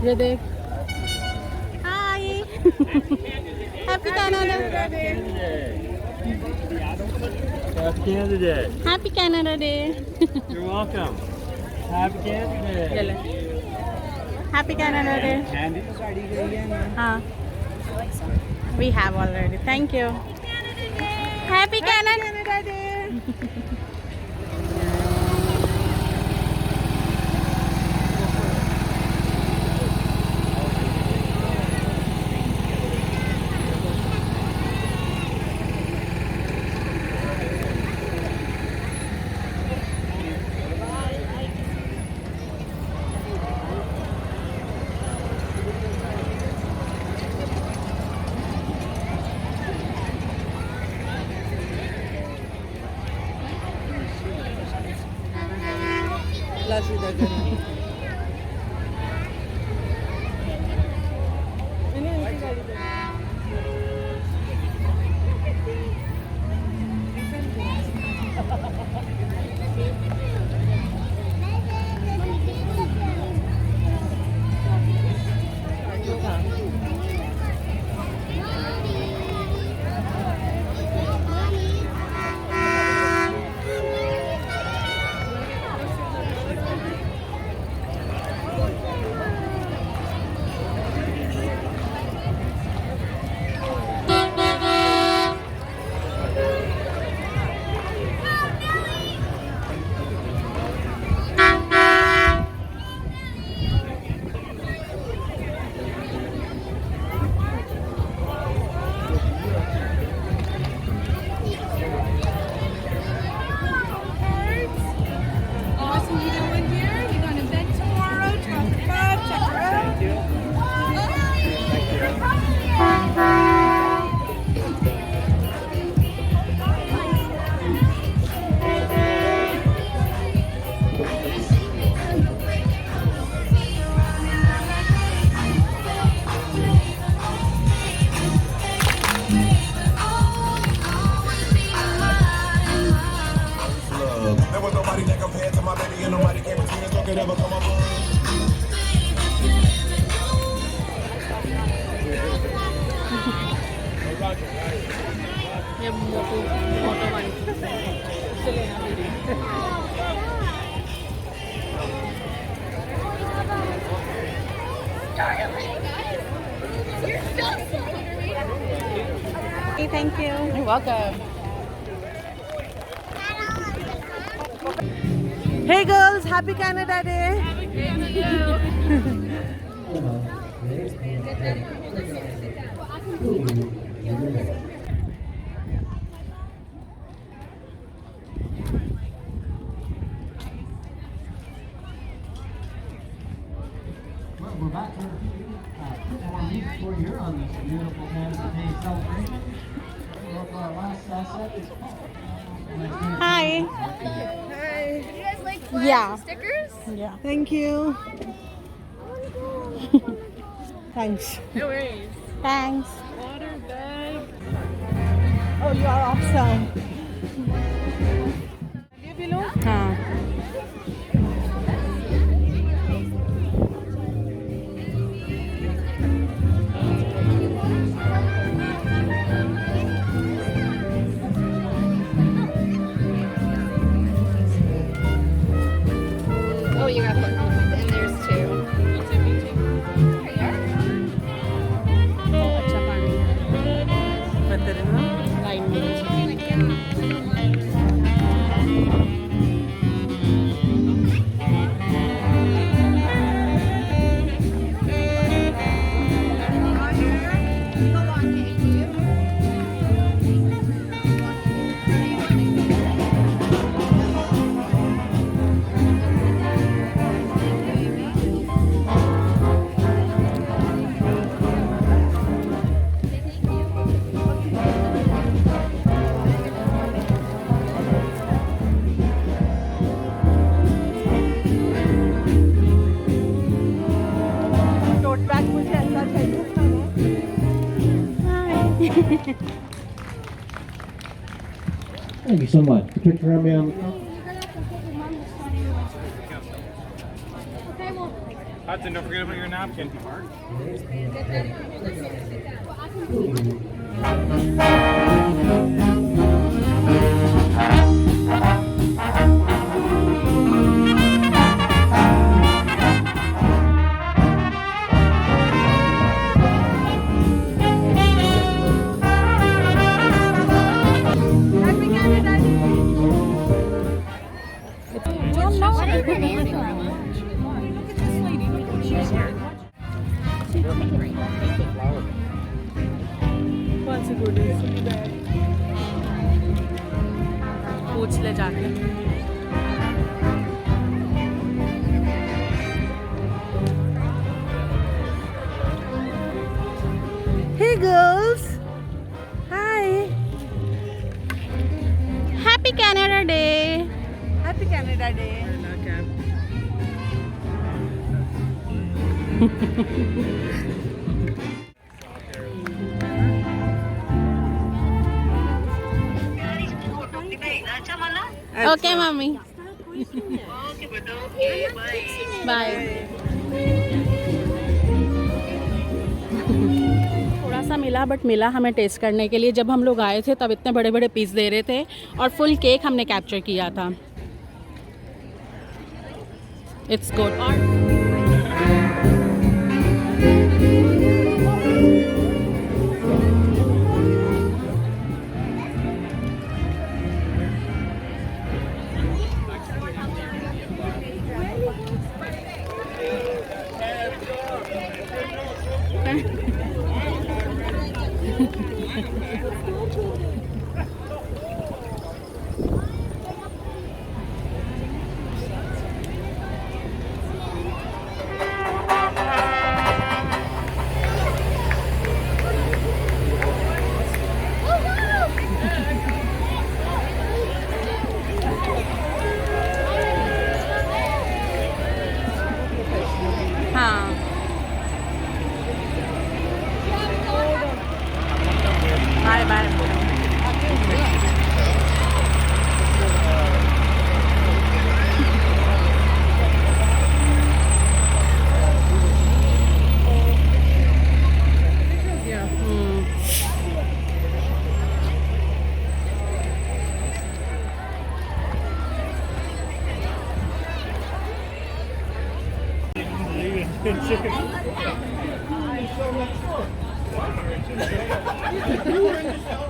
Ridik. Hi. Happy Canada. Happy Canada Day. Happy Canada Day. You're welcome. Happy Canada Day. चलो. Happy Canada Day. Candy? हाँ. We have already. Thank you. Happy Canada Day. Awesome, you doing here? You going to bed tomorrow? 12 to 5, check her out. There was nobody that compared to my lady, and nobody came between us, so could ever come above. ये photo वाली चले ना video Okay, thank you. You're welcome. Hey girls, happy Canada Day. Well, we're back for 4 weeks for you on this beautiful Canada Day celebration. Well, our last set is Hi. You guys like flags Yeah. and stickers? Yeah. Thank you. Thanks. No worries. Thanks. Water bag. Oh, you are awesome. हाँ. Oh, you got one. And there's two. There you are. अच्छा पानी बंदर है ना line में tote bag मुझे ऐसा चाहिए Thank you so much. The picture of me on the Okay, well, Hudson, don't forget about your napkin. Happy Canada Day. Don't know. Look at this lady. Look what she's wearing. कौन सी good पूछ ले जाके Hey girls, hi. Happy Canada Day. Happy Canada Day. Okay, mommy. Bye. थोड़ा सा मिला but मिला हमें test करने के लिए. जब हम लोग आए थे तब इतने बड़े बड़े पीस दे रहे थे और फुल केक हमने कैप्चर किया था. It's good. हाँ. Bye bye. You were in the shower.